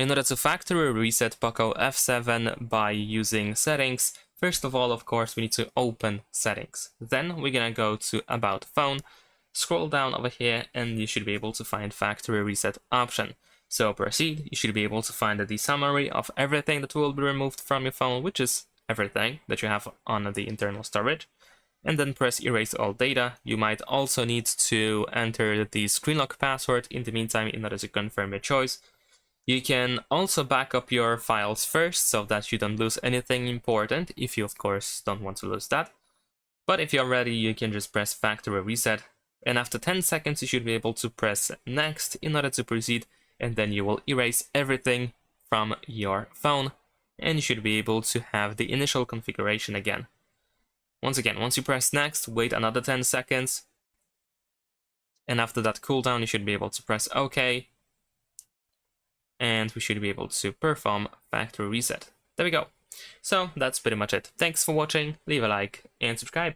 In order to factory reset POCO F7 by using settings, first of all, of course, we need to open settings. Then we're gonna go to About Phone, scroll down over here, and you should be able to find factory reset option. So proceed, you should be able to find the summary of everything that will be removed from your phone, which is everything that you have on the internal storage. And then press erase all data. You might also need to enter the screen lock password in the meantime in order to confirm your choice. You can also back up your files first so that you don't lose anything important, if you of course don't want to lose that. But if you're ready, you can just press factory reset, and after 10 seconds you should be able to press next in order to proceed, and then you will erase everything from your phone, and you should be able to have the initial configuration again. Once again, once you press next, wait another 10 seconds, and after that cooldown you should be able to press OK, and we should be able to perform factory reset. There we go. So that's pretty much it. Thanks for watching, leave a like and subscribe.